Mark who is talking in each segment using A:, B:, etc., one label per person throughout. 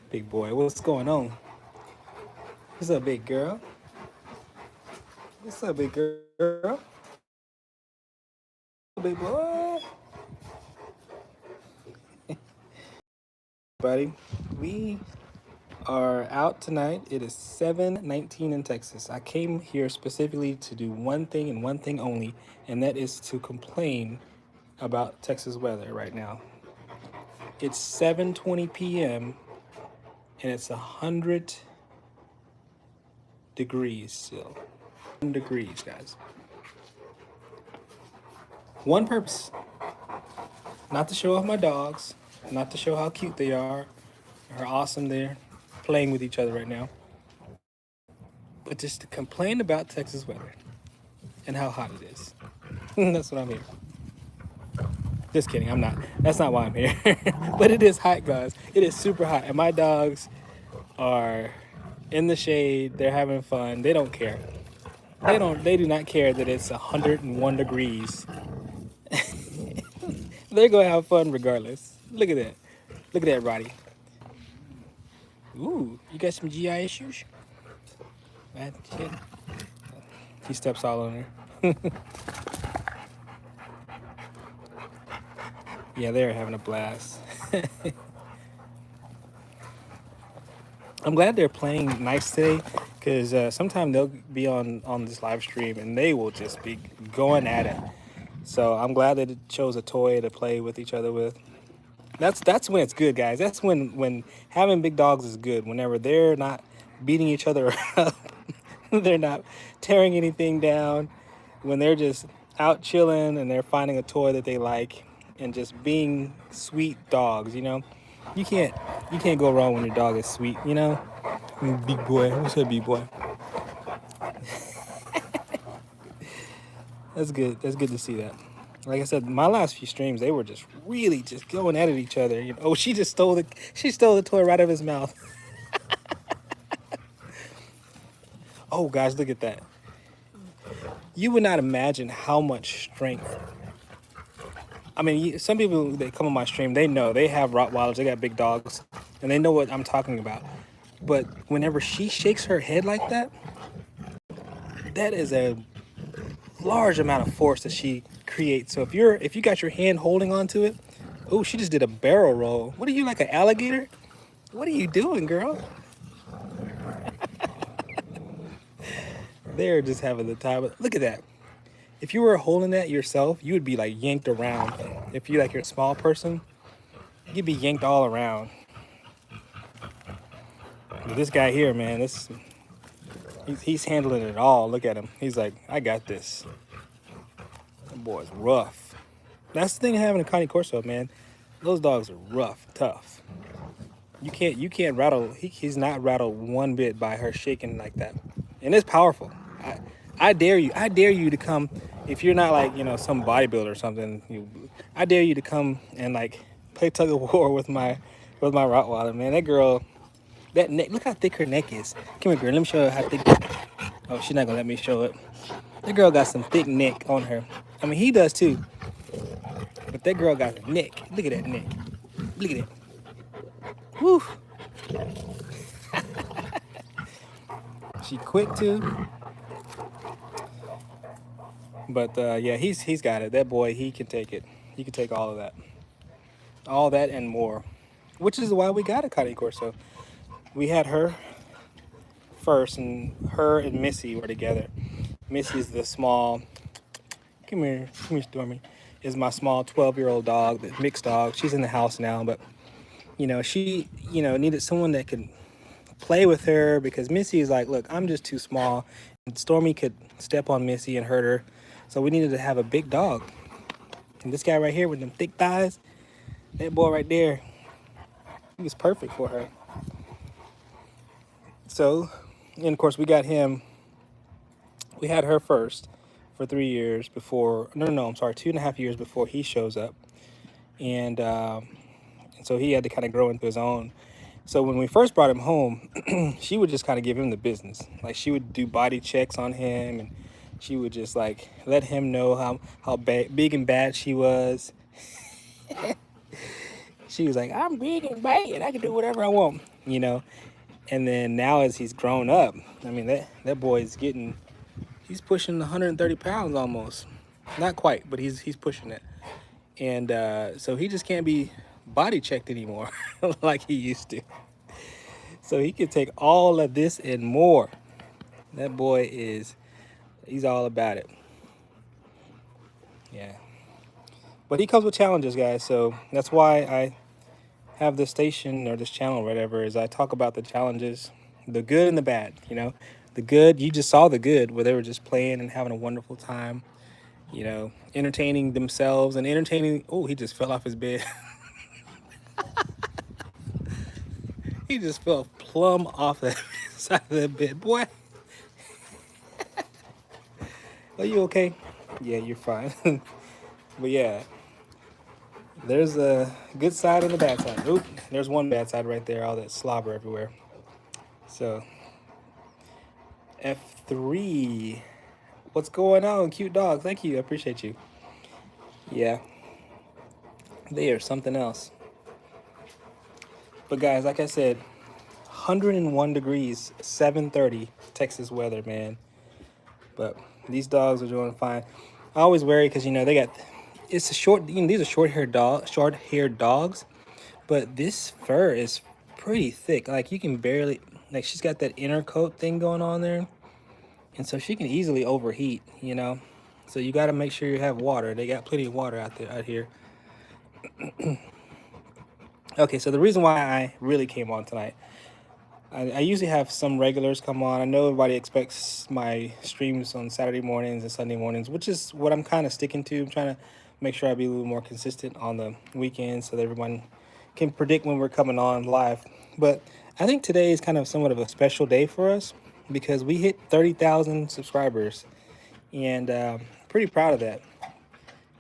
A: Big boy, what's going on? What's up, big girl? What's up, big girl? Big boy. Buddy, we are out tonight. It is 7:19 in Texas. I came here specifically to do one thing and one thing only, and that is to complain about Texas weather right now. It's 7:20 p.m. and it's 100 degrees still. 1 degrees, guys. One purpose. Not to show off my dogs, not to show how cute they are, how awesome they're playing with each other right now, but just to complain about Texas weather and how hot it is. That's what I'm here. Just kidding, I'm not. That's not why I'm here. But it is hot, guys. It is super hot, and my dogs are in the shade. They're having fun. They don't care. They do not care that it's 101 degrees. They're gonna have fun regardless. Look at that. Look at that, Roddy. Ooh, you got some GI issues? That kid. He steps all on her. Yeah, they're having a blast. I'm glad they're playing nice today, because sometimes they'll be on this live stream and they will just be going at it. So I'm glad that it chose a toy to play with each other with. That's when it's good, guys. That's when having big dogs is good. Whenever they're not beating each other up, they're not tearing anything down. When they're just out chilling and they're finding a toy that they like and just being sweet dogs, you know. You can't go wrong when your dog is sweet, you know. Big boy, what's up, big boy? That's good. That's good to see that. Like I said, my last few streams, they were just really just going at it each other. You know, oh, she stole the toy right out of his mouth. Oh, guys, look at that. You would not imagine how much strength. I mean, some people that come on my stream, they know they have Rottweilers, they got big dogs, and they know what I'm talking about. But whenever she shakes her head like that, that is a large amount of force that she creates. So if you got your hand holding onto it, oh, she just did a barrel roll. What are you, like an alligator? What are you doing, girl? They're just having the time. Look at that. If you were holding that yourself, you would be like yanked around. If you're a small person, you'd be yanked all around. But this guy here, man, he's handling it all. Look at him. He's like, I got this. That boy's rough. That's the thing of having a Connie Corso, man. Those dogs are rough, tough. You can't rattle. He's not rattled one bit by her shaking like that, and it's powerful. I dare you to come. If you're not like, some bodybuilder or something, I dare you to come and like play tug of war with my Rottweiler, man. That girl, that neck, look how thick her neck is. Come here, girl, let me show her how thick. Oh, she's not gonna let me show it. That girl got some thick neck on her. I mean, he does too, but that girl got a neck. Look at that neck. Look at it. Woo. She quick too. But yeah, he's got it. That boy, he can take it. He can take all that and more, which is why we got a Connie Corso. We had her first, and her and Missy were together. Missy's the small. Come here, Stormy. Is my small 12-year-old dog, the mixed dog. She's in the house now, but she needed someone that could play with her, because Missy is like, look, I'm just too small, and Stormy could step on Missy and hurt her. So we needed to have a big dog. And this guy right here with them thick thighs, that boy right there, he was perfect for her. So, and of course, we got him. We had her first for 3 years before. No, I'm sorry, 2.5 years before he shows up. And so he had to kind of grow into his own. So when we first brought him home, she would just kind of give him the business. Like, she would do body checks on him, and she would just like let him know how big and bad she was. She was like, I'm big and bad. I can do whatever I want, you know. And then now as he's grown up, I mean that boy is getting, he's pushing 130 pounds almost. Not quite, but he's pushing it. And so he just can't be body checked anymore like he used to. So he can take all of this and more. That boy is, he's all about it. Yeah. But he comes with challenges, guys. So that's why I have this station or this channel or whatever, is I talk about the challenges, the good and the bad, you know. The good, you just saw the good where they were just playing and having a wonderful time, you know, entertaining themselves and entertaining. Oh, he just fell off his bed. He just fell plumb off the side of the bed. Boy, are you okay? Yeah, you're fine. But yeah, there's a good side and a bad side. Oop, there's one bad side right there, all that slobber everywhere. So, F3. What's going on, cute dog? Thank you, I appreciate you. Yeah, they are something else. But guys, like I said, 101 degrees, 7:30 Texas weather, man. But these dogs are doing fine. I always worry because, you know, they got, it's a short, you know, these are short-haired dogs, but this fur is pretty thick. Like you can barely, like she's got that inner coat thing going on there, and so she can easily overheat, you know. So you got to make sure you have water. They got plenty of water out here. Okay, so the reason why I really came on tonight, I usually have some regulars come on. I know everybody expects my streams on Saturday mornings and Sunday mornings, which is what I'm kind of sticking to. I'm trying to make sure I be a little more consistent on the weekends so that everyone can predict when we're coming on live. But I think today is kind of somewhat of a special day for us because we hit 30,000 subscribers, and pretty proud of that.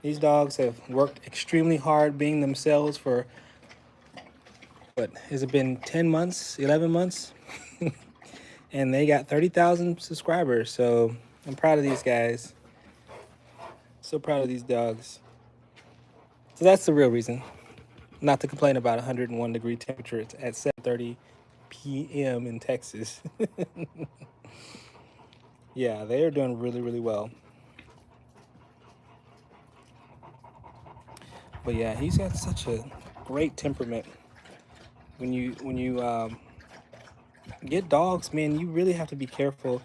A: These dogs have worked extremely hard being themselves for, what, has it been 10 months, 11 months? And they got 30,000 subscribers. So I'm proud of these guys. So proud of these dogs. So that's the real reason. Not to complain about 101 degree temperature at 7:30 p.m. in Texas. Yeah, they are doing really, really well. But yeah, he's got such a great temperament. When you get dogs, man, you really have to be careful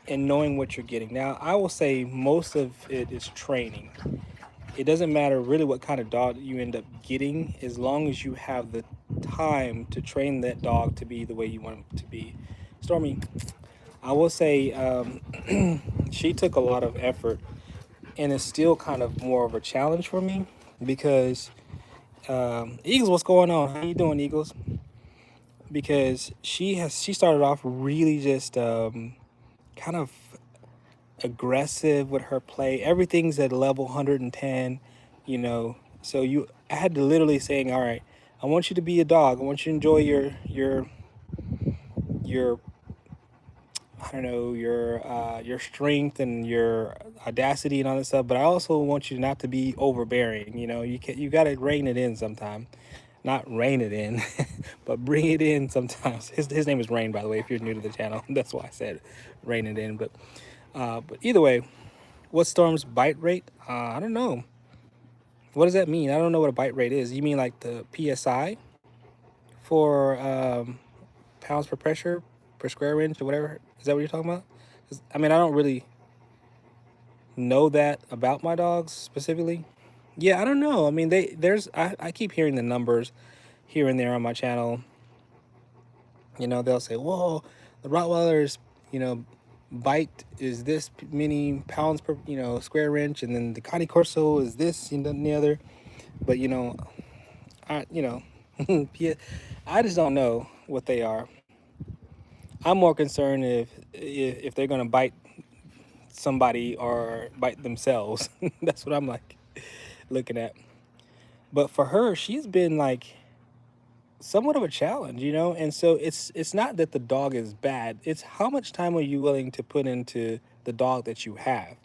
A: in knowing what you're getting. Now, I will say most of it is training. It doesn't matter really what kind of dog you end up getting, as long as you have the time to train that dog to be the way you want him to be. Stormy, I will say she took a lot of effort, and it's still kind of more of a challenge for me because Eagles, what's going on? How you doing, Eagles? Because she started off really just kind of aggressive with her play. Everything's at level 110, you know. So I had to literally saying, all right, I want you to be a dog. I want you to enjoy your I don't know, your strength and your audacity and all that stuff. But I also want you not to be overbearing. You know, you got to rein it in sometime. Not rein it in, but bring it in sometimes. His name is Rain, by the way. If you're new to the channel, that's why I said rein it in. But either way, what's Storm's bite rate? I don't know. What does that mean? I don't know what a bite rate is. You mean like the PSI for pounds per pressure per square inch or whatever? Is that what you're talking about? 'Cause, I mean, I don't really know that about my dogs specifically. Yeah, I don't know. I mean, I keep hearing the numbers here and there on my channel. You know, they'll say, "Whoa, the Rottweiler's, you know, bite is this many pounds per, you know, square inch, and then the Connie Corso is this and the other." But you know, I just don't know what they are. I'm more concerned if they're gonna bite somebody or bite themselves. That's what I'm like looking at. But for her, she's been like somewhat of a challenge, you know. And so it's not that the dog is bad. It's how much time are you willing to put into the dog that you have.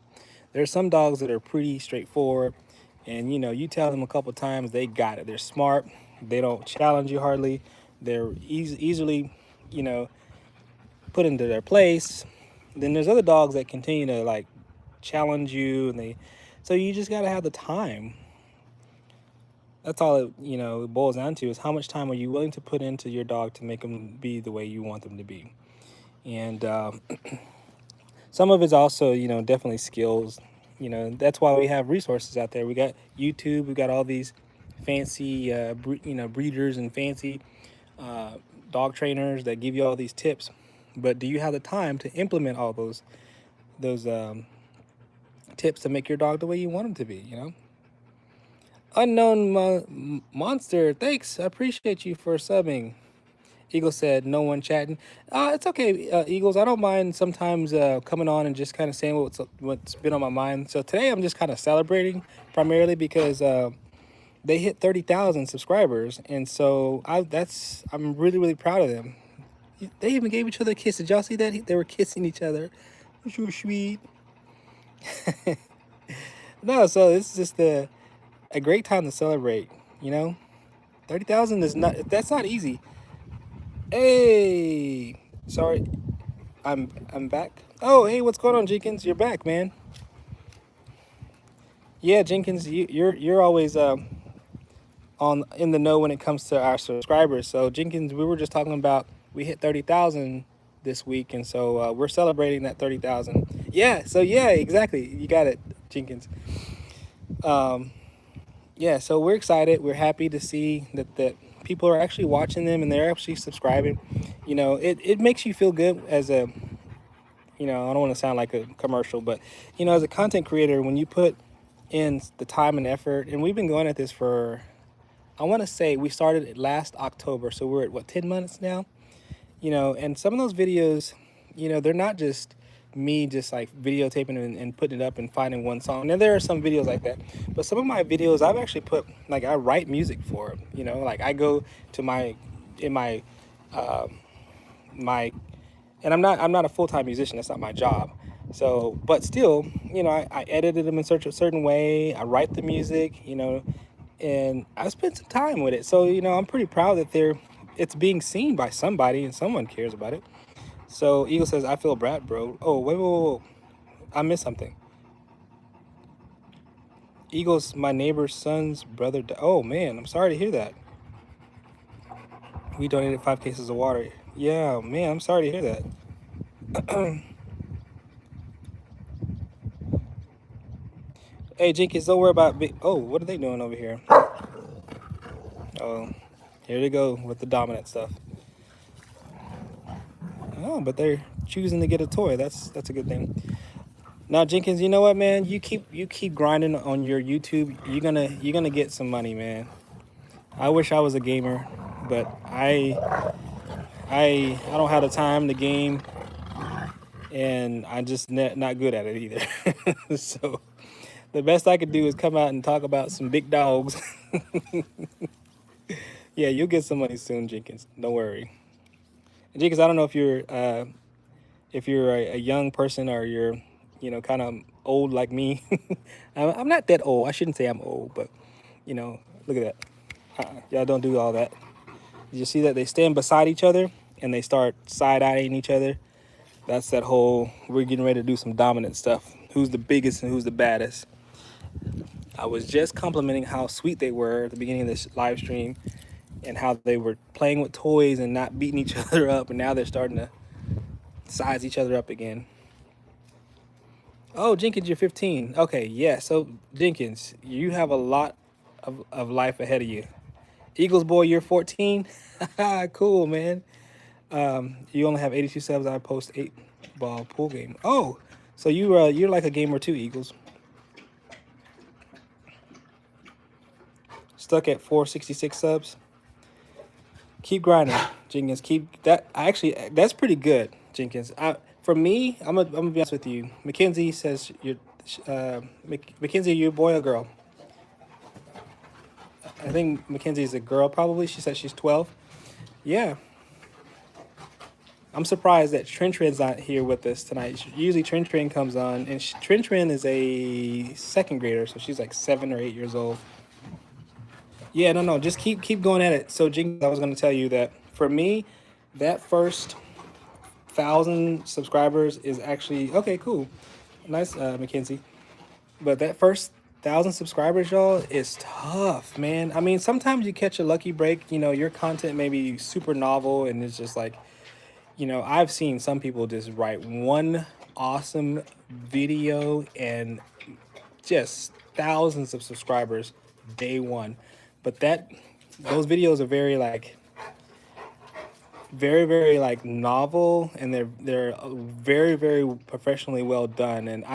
A: There's some dogs that are pretty straightforward. And you tell them a couple times, they got it. They're smart. They don't challenge you hardly. They're easily, you know, put into their place. Then there's other dogs that continue to like challenge you, and so you just gotta have the time. That's all it boils down to, is how much time are you willing to put into your dog to make them be the way you want them to be. And some of it's also definitely skills. That's why we have resources out there. We got YouTube. We got all these fancy breeders and fancy dog trainers that give you all these tips. But do you have the time to implement all those tips to make your dog the way you want them to be? Unknown monster, thanks. I appreciate you for subbing. Eagle said, no one chatting. It's okay, Eagles. I don't mind sometimes coming on and just kind of saying what's been on my mind. So today I'm just kind of celebrating primarily because they hit 30,000 subscribers. And so I'm really, really proud of them. They even gave each other a kiss. Did y'all see that? They were kissing each other. So sweet. No, so it's just a great time to celebrate, 30,000 that's not easy. Hey, sorry, I'm back. Oh, hey, what's going on, Jenkins? You're back, man. Yeah, Jenkins, you're always in the know when it comes to our subscribers. So Jenkins, we were just talking about, we hit 30,000 this week, and so we're celebrating that 30,000. Yeah, so yeah, exactly, you got it, Jenkins. Yeah, so we're excited. We're happy to see that people are actually watching them and they're actually subscribing. It makes you feel good as a, I don't want to sound like a commercial, but, as a content creator, when you put in the time and effort, and we've been going at this for, I want to say we started last October, so we're at what, 10 months now? And some of those videos, they're not just me just like videotaping and putting it up and finding one song. Now there are some videos like that, but some of my videos I've actually put, like, I write music for, like I go to my and I'm not a full-time musician. That's not my job. So, but still, I edited them in such a certain way. I write the music, and I spent some time with it. So, I'm pretty proud that it's being seen by somebody and someone cares about it. So Eagle says, I feel bad, bro. Oh, wait. I missed something. Eagle's my neighbor's son's brother. Oh, man, I'm sorry to hear that. We donated 5 cases of water. Yeah, man, I'm sorry to hear that. Hey, Jenkins, don't worry about oh, what are they doing over here? Oh, here they go with the dominant stuff. Oh, but they're choosing to get a toy. That's a good thing. Now, Jenkins, you know what, man? You keep grinding on your YouTube. You're gonna get some money, man. I wish I was a gamer, but I don't have the time to game, and I'm just not good at it either. So the best I could do is come out and talk about some big dogs. Yeah, you'll get some money soon, Jenkins. Don't worry. And Jenkins, I don't know if you're a young person or you're kind of old like me. I'm not that old. I shouldn't say I'm old, but look at that. Y'all don't do all that. You see that they stand beside each other and they start side-eyeing each other. That's that whole, we're getting ready to do some dominant stuff. Who's the biggest and who's the baddest. I was just complimenting how sweet they were at the beginning of this live stream and how they were playing with toys and not beating each other up, and now they're starting to size each other up again. Oh, Jenkins, you're 15. Okay, yeah, so Jenkins, you have a lot of life ahead of you. Eagles boy, you're 14. Cool, man. You only have 82 subs. I post 8-ball pool game. Oh, so you're like a gamer too, Eagles. Stuck at 466 subs. Keep grinding, Jenkins. Keep that. Actually, that's pretty good, Jenkins. For me, I'm gonna be honest with you. Mackenzie says you're Mackenzie, you a boy or girl? I think Mackenzie is a girl, probably. She said she's 12. Yeah. I'm surprised that Trend's not here with us tonight. Usually Trend comes on, and Trend is a second grader, so she's like 7 or 8 years old. Yeah, no, no, just keep going at it. So, Jenkins, I was going to tell you that for me, that first 1,000 subscribers is actually okay. Cool, nice, Mackenzie. But that first 1,000 subscribers, y'all, is tough, man. I mean, sometimes you catch a lucky break. You know, your content may be super novel, and it's just like, I've seen some people just write one awesome video and just thousands of subscribers day one. But those videos are very like novel, and they're very professionally well done, and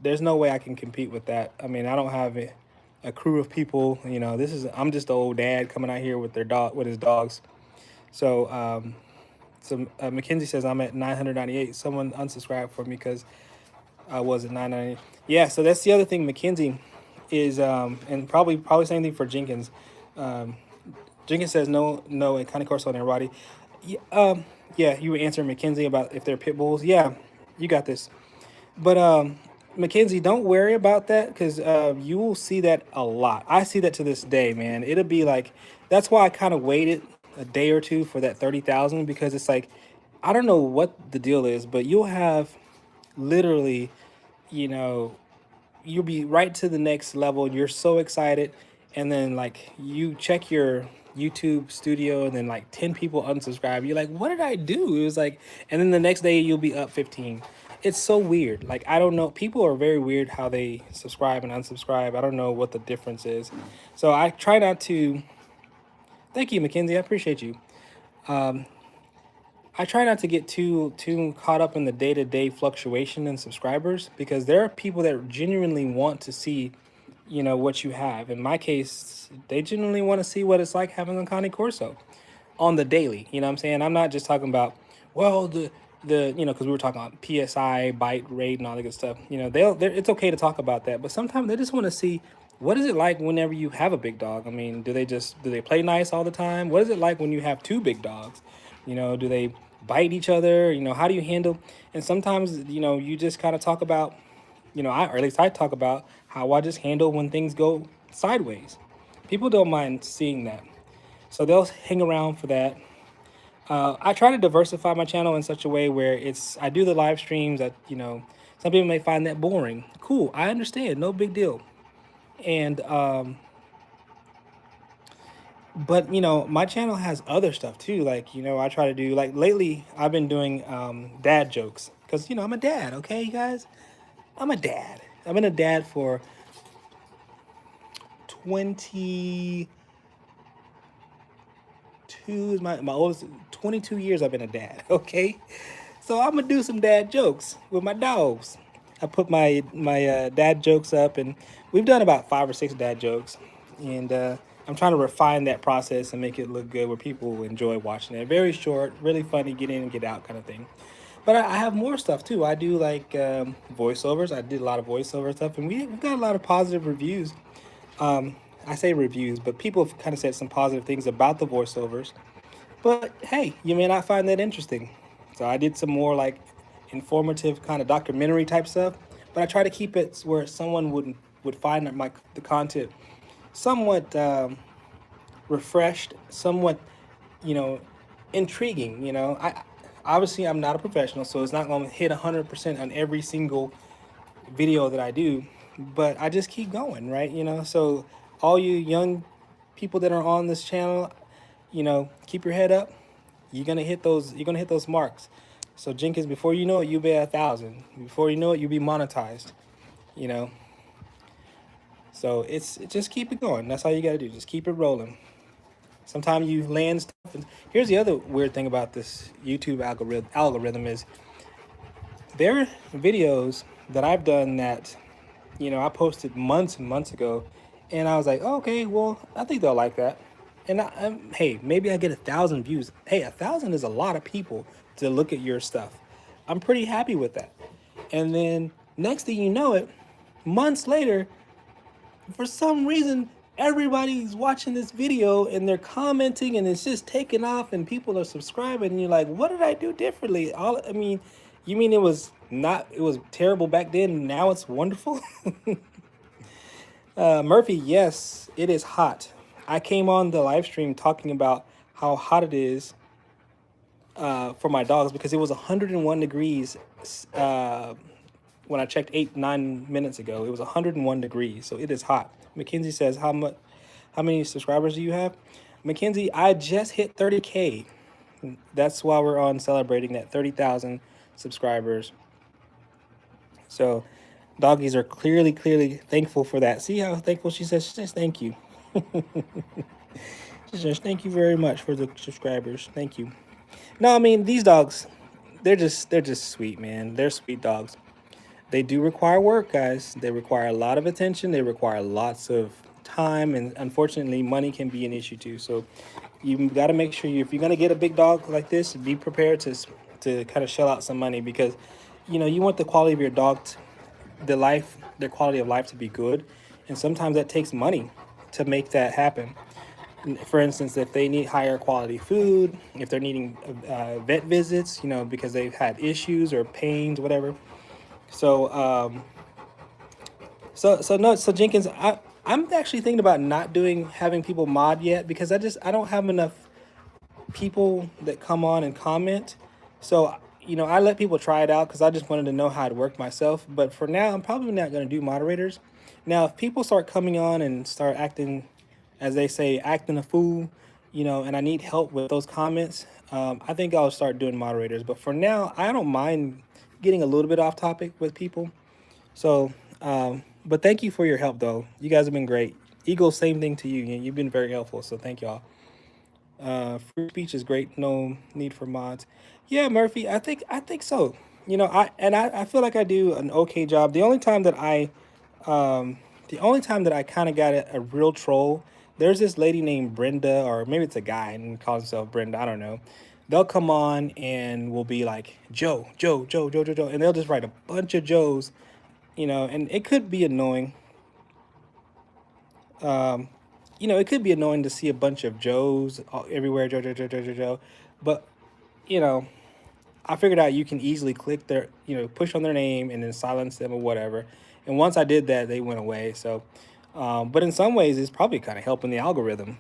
A: there's no way I can compete with that. I mean, I don't have a crew of people. I'm just the old dad coming out here with his dogs. So Mackenzie says I'm at 998. Someone unsubscribed for me because I was at 998. Yeah, so that's the other thing. Mackenzie is and probably same thing for Jenkins. Jenkins says no at Connie Corso and Roddy. Yeah, yeah, you were answering Mackenzie about if they're pit bulls. Yeah, you got this. But Mackenzie, don't worry about that, because you will see that a lot. I see that to this day, man. It'll be like, that's why I kind of waited a day or two for that 30,000, because it's like, I don't know what the deal is, but you'll have literally, you know, you'll be right to the next level. You're so excited, and then like you check your YouTube studio, and then like 10 people unsubscribe. You're like, what did I do? It was like, and then the next day you'll be up 15. It's so weird. Like, I don't know. People are very weird how they subscribe and unsubscribe. I don't know what the difference is. So I try not to. Thank you, Mackenzie. I appreciate you. I try not to get too caught up in the day-to-day fluctuation in subscribers, because there are people that genuinely want to see, what you have. In my case, they genuinely want to see what it's like having a Connie Corso on the daily. You know what I'm saying? I'm not just talking about, well, because we were talking about PSI, bite rate, and all that good stuff. It's okay to talk about that, but sometimes they just want to see, what is it like whenever you have a big dog. I mean, do they play nice all the time? What is it like when you have two big dogs? Do they bite each other? How do you handle? And sometimes, you just kind of talk about, or at least I talk about how I just handle when things go sideways. People don't mind seeing that, so they'll hang around for that. I try to diversify my channel in such a way where I do the live streams that, some people may find that boring. Cool, I understand, no big deal. And but my channel has other stuff too. Like, I try to do, like, lately I've been doing dad jokes, because I'm a dad. Okay, you guys, I'm a dad. I've been a dad for 22 is my oldest. 22 years I've been a dad. Okay, so I'm gonna do some dad jokes with my dogs. I put my dad jokes up, and we've done about 5 or 6 dad jokes, and I'm trying to refine that process and make it look good where people enjoy watching it. Very short, really funny, get in and get out kind of thing. But I have more stuff too. I do like voiceovers. I did a lot of voiceover stuff, and we've got a lot of positive reviews. I say reviews, but people have kind of said some positive things about the voiceovers. But hey, you may not find that interesting. So I did some more like informative kind of documentary type stuff, but I try to keep it where someone would find the content somewhat refreshed, somewhat, you know, intriguing. I'm not a professional, so it's not going to hit 100% on every single video that I do, but I just keep going, right? So all you young people that are on this channel, keep your head up. You're gonna hit those marks. So Jenkins, before you know it, you'll be at 1,000. Before you know it, you'll be monetized. So it's just keep it going. That's all you gotta do. Just keep it rolling. Sometimes you land stuff. And here's the other weird thing about this YouTube algorithm is there are videos that I've done that, I posted months and months ago, and I was like, oh, okay, well, I think they'll like that. And hey, maybe I get 1,000 views. Hey, 1,000 is a lot of people to look at your stuff. I'm pretty happy with that. And then next thing you know it, months later, for some reason, everybody's watching this video and they're commenting and it's just taking off and people are subscribing and you're like, what did I do differently? I mean, you mean it was terrible back then and now it's wonderful? Murphy, yes, it is hot. I came on the live stream talking about how hot it is for my dogs because it was 101 degrees uh, when I checked 9 minutes ago. It was 101 degrees, so it is hot. Mackenzie says, how many subscribers do you have? Mackenzie, I just hit 30K. That's why we're on celebrating that 30,000 subscribers. So doggies are clearly thankful for that. See how thankful she says? She says thank you. She says thank you very much for the subscribers. Thank you. No, I mean these dogs, they're just sweet, man. They're sweet dogs. They do require work, guys. They require a lot of attention. They require lots of time, and unfortunately, money can be an issue too. So you got to make sure if you're gonna get a big dog like this, be prepared to kind of shell out some money because you want the quality of your dog, their quality of life to be good, and sometimes that takes money to make that happen. For instance, if they need higher quality food, if they're needing vet visits, because they've had issues or pains, whatever. So, so Jenkins, I'm actually thinking about not having people mod yet because I don't have enough people that come on and comment. So, I let people try it out because I just wanted to know how it worked myself. But for now, I'm probably not going to do moderators. Now, if people start coming on and start acting, as they say, acting a fool, and I need help with those comments, I think I'll start doing moderators. But for now, I don't mind getting a little bit off topic with people. So, but thank you for your help, though. You guys have been great. Eagle, same thing to you. You've been very helpful. So thank y'all. Free speech is great. No need for mods. Yeah, Murphy, I think so. I feel like I do an okay job. The only time that I kind of got a real troll, there's this lady named Brenda, or maybe it's a guy and calls himself Brenda. I don't know. They'll come on and will be like Joe, Joe, Joe, Joe, Joe, Joe, and they'll just write a bunch of Joes, and it could be annoying. It could be annoying to see a bunch of Joes everywhere, Joe, Joe, Joe, Joe, Joe, Joe. But, I figured out you can easily click push on their name and then silence them or whatever. And once I did that, they went away. So, but in some ways, it's probably kind of helping the algorithm.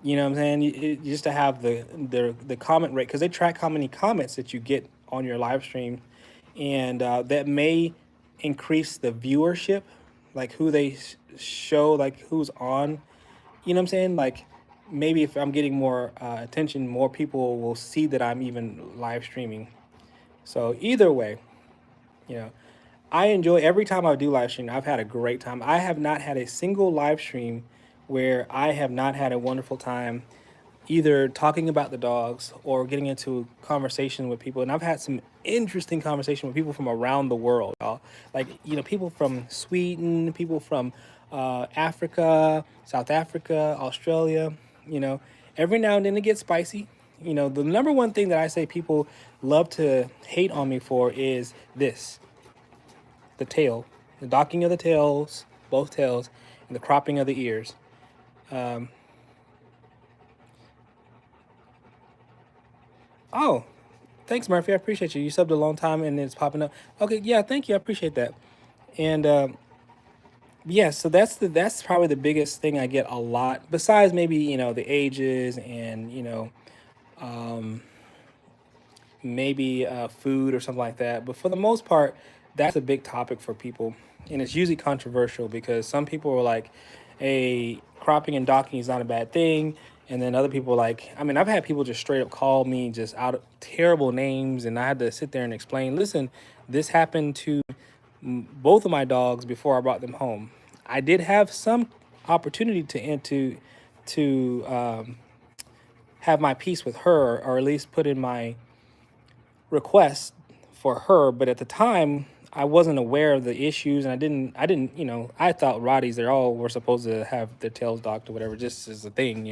A: You know what I'm saying? Just to have the comment rate, because they track how many comments that you get on your live stream. And that may increase the viewership, like who they show, like who's on. You know what I'm saying? Like maybe if I'm getting more attention, more people will see that I'm even live streaming. So either way, I enjoy every time I do live stream. I've had a great time. I have not had a single live stream where I have not had a wonderful time either talking about the dogs or getting into conversation with people. And I've had some interesting conversation with people from around the world, y'all. Like, people from Sweden, people from Africa, South Africa, Australia, every now and then it gets spicy. The number one thing that I say people love to hate on me for is this: the tail, the docking of the tails, both tails, and the cropping of the ears. Oh, thanks, Murphy. I appreciate you. You subbed a long time and it's popping up. Okay, yeah, thank you. I appreciate that. And yeah, so that's probably the biggest thing I get a lot. Besides maybe the ages and maybe food or something like that. But for the most part, that's a big topic for people, and it's usually controversial because some people are like, "Hey, cropping and docking is not a bad thing," and then other people I've had people just straight up call me just out of terrible names, and I had to sit there and explain. Listen, this happened to both of my dogs before I brought them home. I did have some opportunity to have my piece with her, or at least put in my request for her, but at the time I wasn't aware of the issues, and I didn't I thought Rotties, they're all were supposed to have their tails docked or whatever, just as a thing,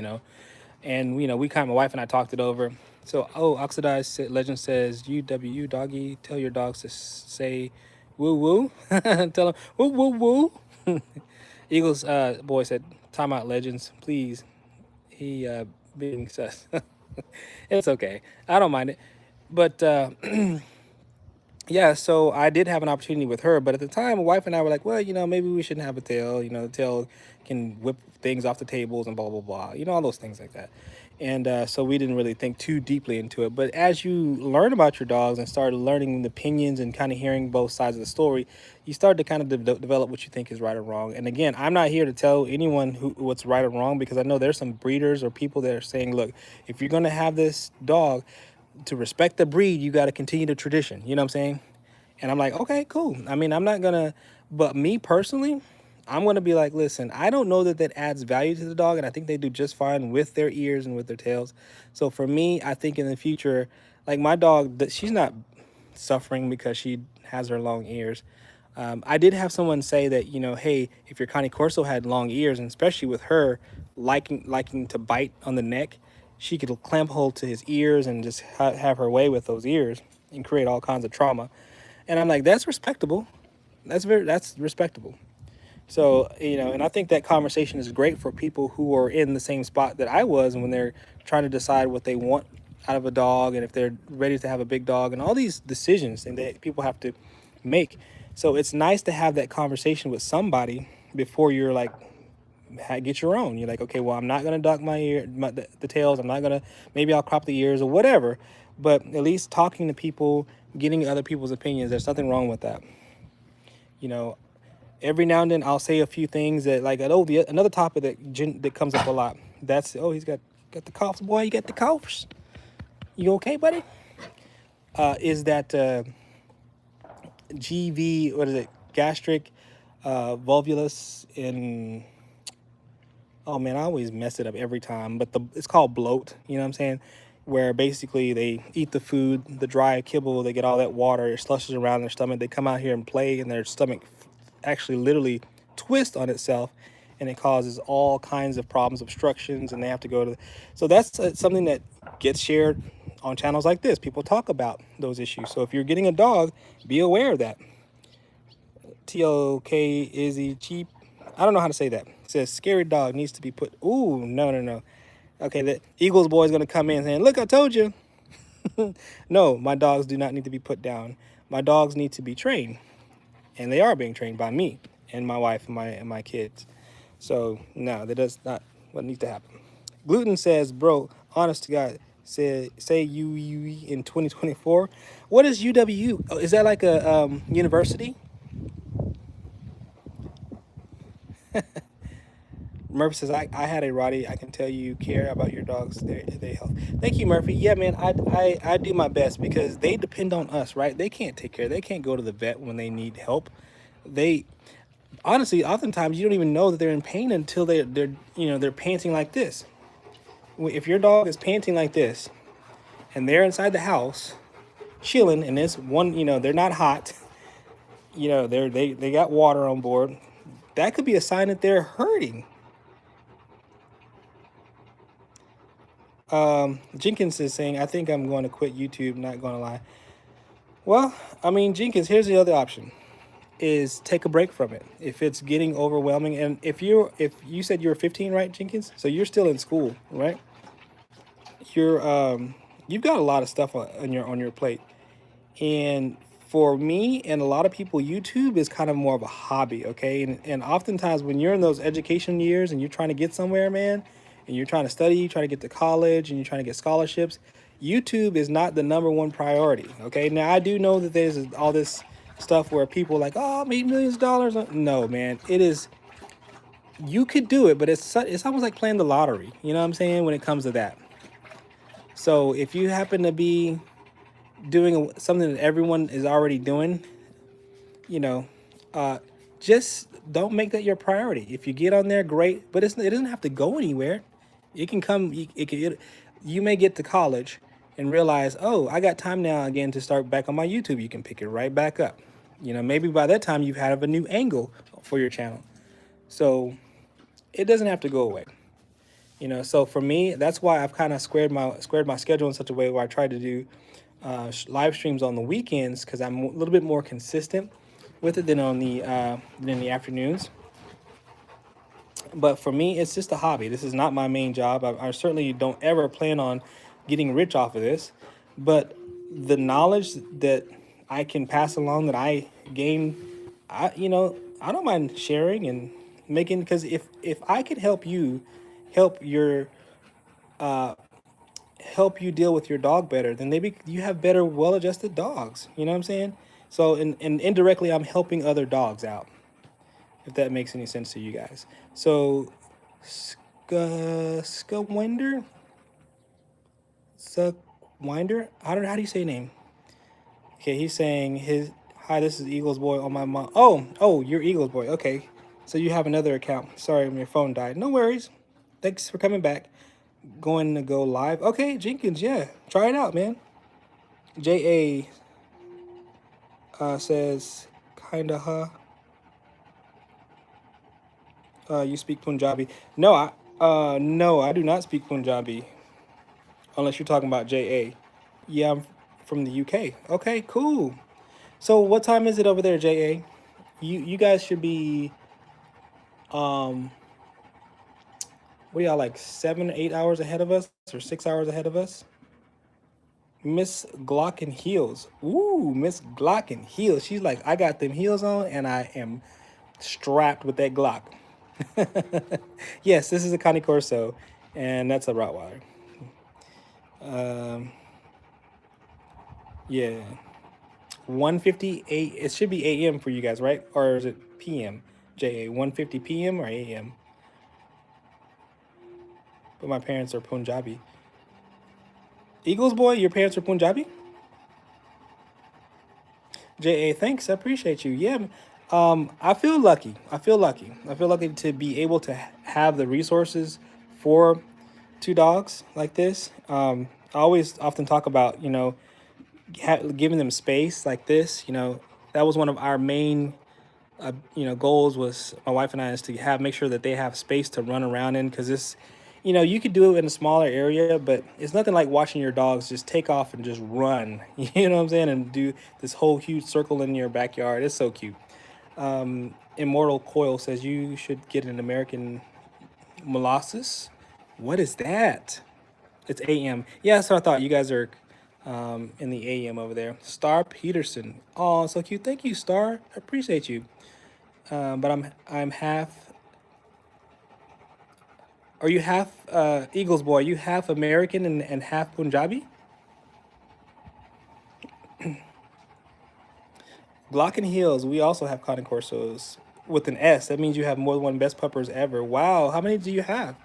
A: and my wife and I talked it over. So Oxidized Legend says, UW doggy, tell your dogs to say woo woo. Tell them woo woo woo. Eagles boy said, "Timeout, legends, please." He being sus. It's okay. I don't mind it, but yeah, so I did have an opportunity with her, but at the time, my wife and I were like, well, maybe we shouldn't have a tail. The tail can whip things off the tables and blah, blah, blah. All those things like that. And so we didn't really think too deeply into it. But as you learn about your dogs and start learning the opinions and kind of hearing both sides of the story, you start to kind of develop what you think is right or wrong. And again, I'm not here to tell anyone what's right or wrong, because I know there's some breeders or people that are saying, look, if you're going to have this dog, to respect the breed, you got to continue the tradition. You know what I'm saying? And I'm like, okay, cool. I mean, I'm not gonna, but me personally, I'm gonna be like, listen, I don't know that adds value to the dog, and I think they do just fine with their ears and with their tails. So for me, I think in the future, like my dog, that she's not suffering because she has her long ears. I did have someone say that, hey, if your Connie Corso had long ears, and especially with her liking to bite on the neck, she could clamp hold to his ears and just have her way with those ears and create all kinds of trauma. And I'm like, that's respectable. That's respectable. So, and I think that conversation is great for people who are in the same spot that I was, and when they're trying to decide what they want out of a dog, and if they're ready to have a big dog, and all these decisions and that people have to make. So it's nice to have that conversation with somebody before you're like, get your own. You're like, okay, well, I'm not gonna duck the tails. I'm not gonna. Maybe I'll crop the ears or whatever. But at least talking to people, getting other people's opinions. There's nothing wrong with that. You know, every now and then I'll say a few things that like, oh, another topic that comes up a lot. That's, oh, he's got the coughs, boy. You got the coughs. You okay, buddy? Is that GV? What is it? Gastric, volvulus in. Oh man, I always mess it up every time. But it's called bloat. You know what I'm saying? Where basically they eat the food, the dry kibble, they get all that water, it slushes around their stomach. They come out here and play, and their stomach actually literally twists on itself, and it causes all kinds of problems, obstructions, and they have to go to. So that's something that gets shared on channels like this. People talk about those issues. So if you're getting a dog, be aware of that. TLK Izzy cheap. I don't know how to say that. It says scary dog needs to be put. Ooh, no. Okay, the Eagles boy is gonna come in saying, "Look, I told you." No, my dogs do not need to be put down. My dogs need to be trained, and they are being trained by me and my wife and my kids. So no, that does not what needs to happen. Gluten says, "Bro, honest to God, say UUE in 2024. What is UWU? Oh, is that like a university?" Murphy says, I had a Roddy. I can tell you care about your dogs. They help. Thank you, Murphy. Yeah, man, I do my best because they depend on us, right? They can't take care. They can't go to the vet when they need help. They honestly, oftentimes you don't even know that they're in pain until they're panting like this. If your dog is panting like this and they're inside the house chilling, and it's one, they're not hot, they got water on board, that could be a sign that they're hurting. Jenkins is saying, I think I'm going to quit YouTube, not going to lie. Well, I mean, Jenkins, here's the other option, is take a break from it. If it's getting overwhelming, and if you said you were 15, right, Jenkins? So you're still in school, right? You've got a lot of stuff on your plate. And for me and a lot of people, YouTube is kind of more of a hobby, okay? And oftentimes when you're in those education years and you're trying to get somewhere, man, and you're trying to study, you're trying to get to college, and you're trying to get scholarships, YouTube is not the number one priority, okay? Now, I do know that there's all this stuff where people are like, oh, I made millions of dollars. No, man, it is, you could do it, but it's almost like playing the lottery, you know what I'm saying, when it comes to that. So if you happen to be doing something that everyone is already doing, you know, just don't make that your priority. If you get on there, great, but it doesn't have to go anywhere. It can come. You may get to college and realize, oh, I got time now again to start back on my YouTube. You can pick it right back up. Maybe by that time you've had a new angle for your channel, so it doesn't have to go away. So for me, that's why I've kind of squared my schedule in such a way where I try to do live streams on the weekends, because I'm a little bit more consistent with it than in the afternoons. But for me, it's just a hobby. This is not my main job. I certainly don't ever plan on getting rich off of this. But the knowledge that I can pass along, that I gain, I don't mind sharing and making. Because if I could help you, help your help you deal with your dog better, then maybe you have better, well-adjusted dogs. You know what I'm saying? So, and indirectly, I'm helping other dogs out, if that makes any sense to you guys. So, Skawinder, Skawinder. I don't know how do you say your name. Okay, he's saying his hi. This is Eagles boy on my mom. Oh, you're Eagles boy. Okay, so you have another account. Sorry, your phone died. No worries. Thanks for coming back. Going to go live. Okay, Jenkins. Yeah, try it out, man. Says kinda you speak Punjabi. No, I do not speak Punjabi. Unless you're talking about JA. Yeah, I'm from the UK. Okay, cool. So what time is it over there, JA? You guys should be what are y'all, like 7 or 8 hours ahead of us, or 6 hours ahead of us? Miss Glock and heels. Ooh, Miss Glock and heels. She's like, I got them heels on and I am strapped with that Glock. Yes, this is a Connie Corso, and that's a Rottweiler. Yeah, 1:58. It should be AM for you guys, right? Or is it PM? JA 1:50 PM or AM? But my parents are Punjabi. Eagles boy, your parents are Punjabi? JA, thanks. I appreciate you. Yeah. I feel lucky. I feel lucky. I feel lucky to be able to have the resources for two dogs like this. I always often talk about, giving them space like this. That was one of our main goals, was my wife and I, is to make sure that they have space to run around in, because this, you could do it in a smaller area, but it's nothing like watching your dogs just take off and just run. You know what I'm saying? And do this whole huge circle in your backyard. It's so cute. Immortal Coil says you should get an American molasses. What is that? It's AM. Yeah, that's what I thought. You guys are in the AM over there. Star Peterson. Oh, so cute. Thank you, Star. I appreciate you. But I'm half. Are you half Eagles boy? Are you half American and half Punjabi? Glock and Heels. We also have Connie Corsos with an S. That means you have more than one best puppers ever. Wow. How many do you have?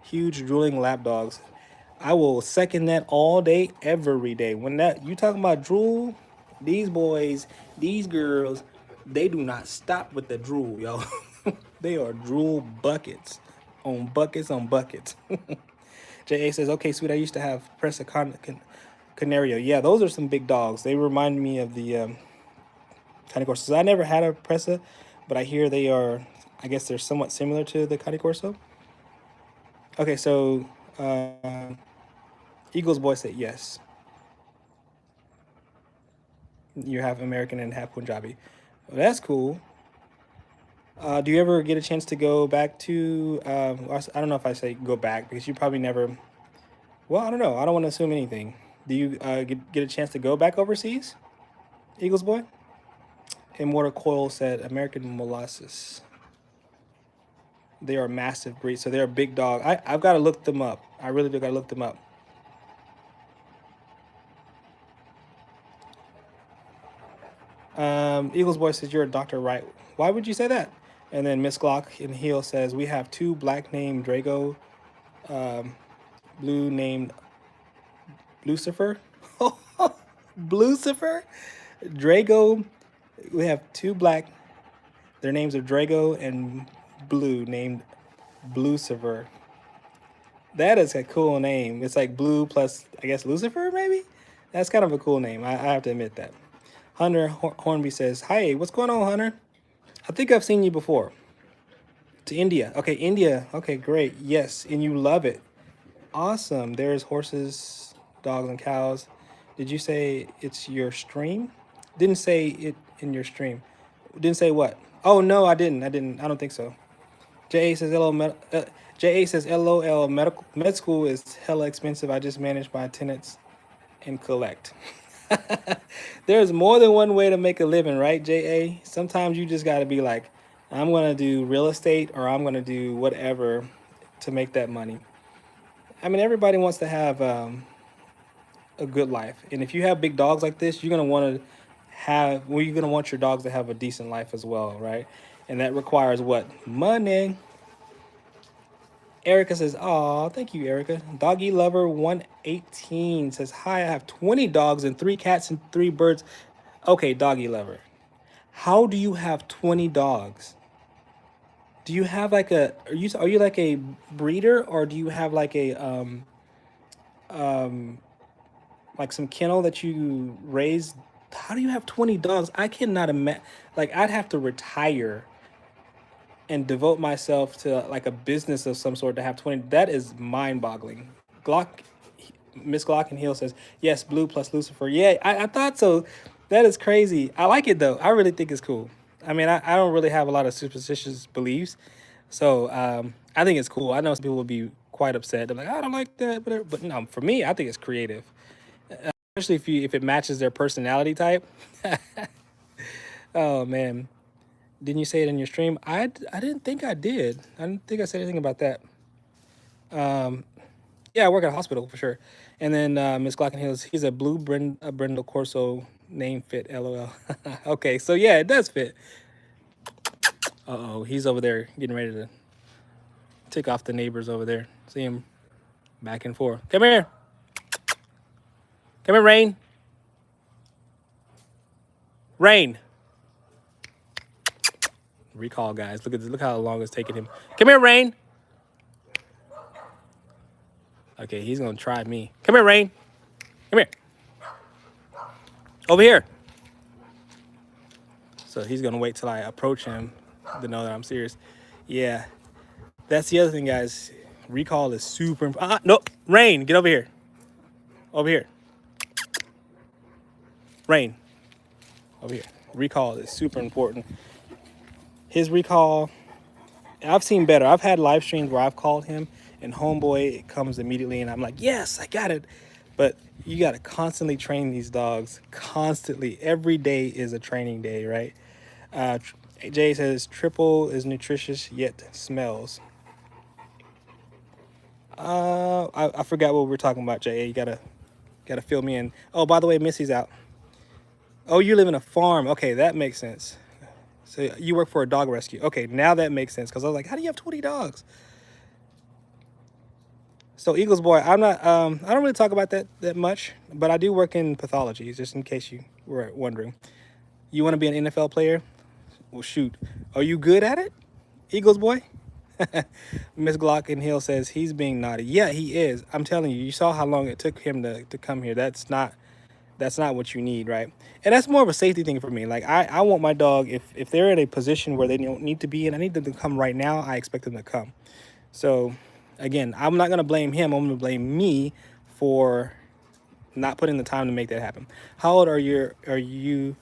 A: Huge drooling lap dogs. I will second that all day, every day. When that you talking about drool, these boys, these girls, they do not stop with the drool, yo. They are drool buckets on buckets on buckets. JA says, okay, sweet. I used to have Presa Canario. Yeah, those are some big dogs. They remind me of the Cane Corsos. I never had a Presa, but I hear they are, I guess they're somewhat similar to the Cane Corso. Okay, so Eagles boy said yes. You have American and half Punjabi. Well, that's cool. Do you ever get a chance to go back to? I don't know if I say go back, because you probably never. Well, I don't know. I don't want to assume anything. Do you get a chance to go back overseas, Eagles boy? Immortal Coil said American molasses. They are a massive breed, so they're a big dog. I've got to look them up. I really do got to look them up. Eagles boy says you're a doctor, right? Why would you say that? And then Miss Glock in Heel says we have two black named Drago, blue named Lucifer. Lucifer, Drago. We have two black. Their names are Drago and Blue, named Lucifer. That is a cool name. It's like blue plus, I guess, Lucifer, maybe? That's kind of a cool name. I have to admit that. Hunter Hornby says, hi, what's going on, Hunter? I think I've seen you before. To India. Okay, India. Okay, great. Yes, and you love it. Awesome. There's horses, dogs, and cows. Did you say it's your stream? Didn't say it in your stream. Didn't say what? Oh, no, I didn't. I don't think so. JA says JA says LOL. Med school is hella expensive. I just manage my attendance and collect. There's more than one way to make a living, right, JA? Sometimes you just got to be like, I'm going to do real estate or I'm going to do whatever to make that money. I mean, everybody wants to have a good life. And if you have big dogs like this, you're going to want to you're going to want your dogs to have a decent life as well, right? And that requires what? Money. Erica says, "Oh, thank you, Erica." Doggy Lover 118 says, "Hi, I have 20 dogs and 3 cats and 3 birds." Okay, Doggy Lover. How do you have 20 dogs? Do you have like are you like a breeder or do you have like some kennel that you raise? How do you have 20 dogs? I cannot imagine. Like I'd have to retire and devote myself to like a business of some sort to have 20. That is mind-boggling. Glock Miss Glock and Hill says, yes, Blue plus Lucifer. Yeah, I thought so. That is crazy. I like it though. I really think it's cool. I mean, I don't really have a lot of superstitious beliefs. So I think it's cool. I know some people will be quite upset. They're like, I don't like that. But no, for me, I think it's creative. Especially if it matches their personality type. Oh man. Didn't you say it in your stream? I didn't think I did. I didn't think I said anything about that. Yeah, I work at a hospital for sure. And then Miss Glockenhills, he's a blue Brindle Corso name fit, LOL. Okay, so yeah, it does fit. Uh-oh, he's over there getting ready to tick off the neighbors over there. See him back and forth. Come here. Come here, Rain. Rain. Recall, guys. Look at this. Look how long it's taking him. Come here, Rain. Okay, he's gonna try me. Come here, Rain. Come here. Over here. So he's gonna wait till I approach him to know that I'm serious. Yeah, that's the other thing, guys. Recall is super important. No, Rain, get over here. Over here. Rain. Over here. Recall is super important. His recall, I've seen better. I've had live streams where I've called him and homeboy it comes immediately and I'm like, yes, I got it. But you got to constantly train these dogs. Constantly. Every day is a training day, right? Jay says triple is nutritious yet smells. I forgot what we were talking about, Jay. You gotta fill me in. Oh, by the way, Missy's out. Oh, you live in a farm. Okay, that makes sense. So you work for a dog rescue. Okay, now that makes sense because I was like, how do you have 20 dogs? So Eagles boy, I'm not. I don't really talk about that much, but I do work in pathology, just in case you were wondering. You want to be an NFL player? Well, shoot. Are you good at it, Eagles boy? Miss Glock and Hill says he's being naughty. Yeah, he is. I'm telling you. You saw how long it took him to come here. That's not what you need, right? And that's more of a safety thing for me. Like I want my dog, if they're in a position where they don't need to be in, I need them to come right now. I expect them to come. So again, I'm not gonna blame him. I'm gonna blame me for not putting the time to make that happen. How old are you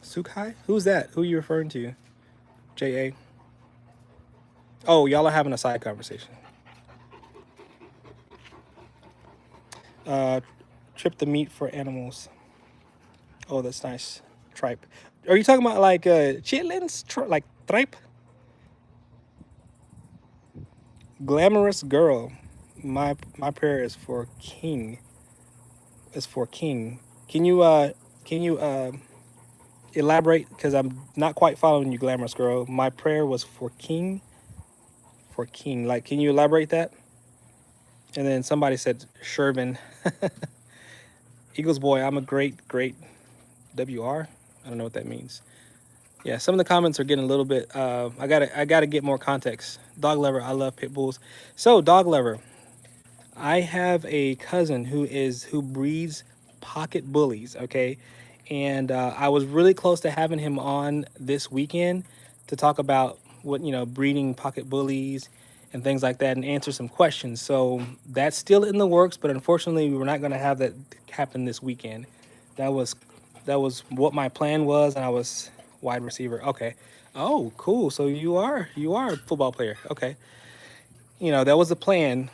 A: Sukai? Who's that? Who are you referring to? J.A. Oh, y'all are having a side conversation. Trip the meat for animals. Oh, that's nice. Tripe. Are you talking about like chitlins? Like tripe? Glamorous girl. My prayer is for king. Is for king. Can you elaborate? Because I'm not quite following you, glamorous girl. My prayer was for king. For king. Like, can you elaborate that? And then somebody said Shervin. Eagles boy, I'm a great WR. I don't know what that means. Yeah, some of the comments are getting a little bit. I gotta get more context. Dog lover, I love pit bulls. So dog lover, I have a cousin who breeds pocket bullies. Okay, and I was really close to having him on this weekend to talk about what breeding pocket bullies and things like that and answer some questions. So that's still in the works, but unfortunately, we were not going to have that happen this weekend. That was what my plan was, and I was wide receiver. Okay. Oh, cool. So you are a football player. Okay. That was the plan,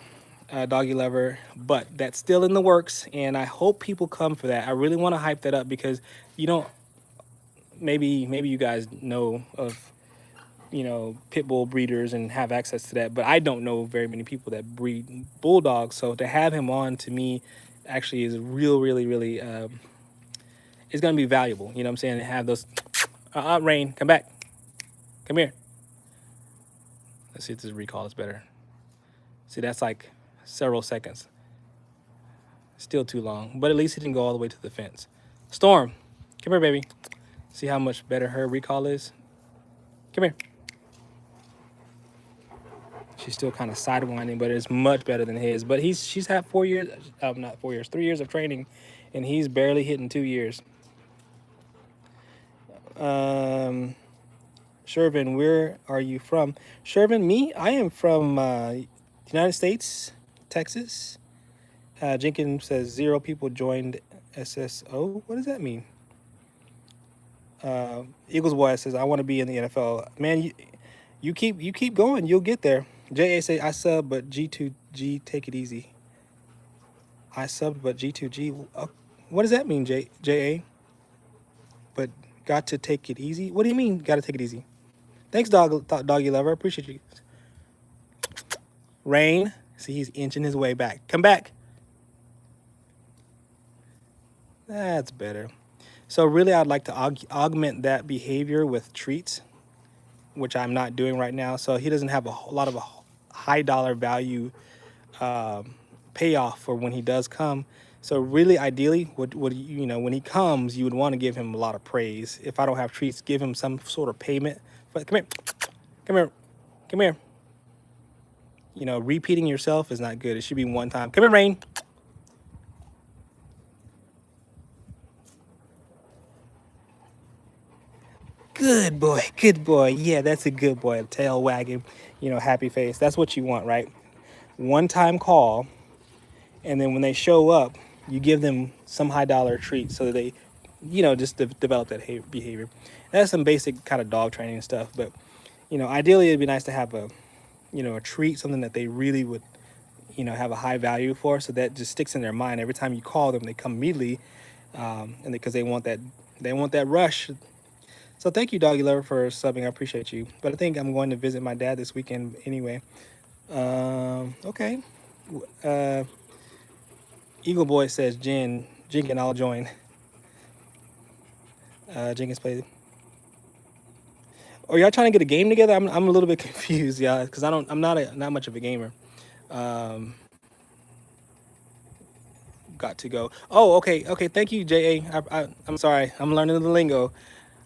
A: doggy lover, but that's still in the works, and I hope people come for that. I really want to hype that up because you don't. Maybe you guys know of pit bull breeders and have access to that, but I don't know very many people that breed bulldogs. So to have him on to me actually is really is going to be valuable. You know what I'm saying? To have those. Rain, come back, come here. Let's see if this recall is better. See, that's like several seconds. Still too long, but at least he didn't go all the way to the fence. Storm, come here, baby. See how much better her recall is? Come here. She's still kind of sidewinding, but it's much better than his. But she's had 4 years, not 4 years, 3 years of training, and he's barely hitting 2 years. Shervin, where are you from? Shervin, me? I am from United States, Texas. Jenkins says 0 people joined SSO. What does that mean? Eagles boy says I want to be in the NFL. Man, you keep going. You'll get there. JA say I sub, but G2G take it easy. I subbed, but G2G. What does that mean, JA? But got to take it easy. What do you mean? Got to take it easy. Thanks, doggy lover. Appreciate you. Rain. See, he's inching his way back. Come back. That's better. So really, I'd like to augment that behavior with treats, which I'm not doing right now. So he doesn't have a lot of a high dollar value payoff for when he does come. So really, ideally, would when he comes, you would want to give him a lot of praise. If I don't have treats, give him some sort of payment. But come here, come here, come here. Repeating yourself is not good. It should be one time. Come here, Rain. Good boy, good boy. Yeah, that's a good boy. Tail wagging, happy face. That's what you want, right? One time call, and then when they show up, you give them some high dollar treat so that they, just develop that behavior. That's some basic kind of dog training stuff. But, ideally it'd be nice to have a treat, something that they really would, have a high value for, so that just sticks in their mind. Every time you call them, they come immediately, and because they want that rush. So thank you, doggy lover, for subbing. I appreciate you. But I think I'm going to visit my dad this weekend anyway. Okay. Eagle Boy says, Jenkins, I'll join. Jenkins plays. Are y'all trying to get a game together? I'm a little bit confused, y'all, because I'm not much of a gamer. Got to go. Oh, okay. Thank you, JA. I'm sorry. I'm learning the lingo.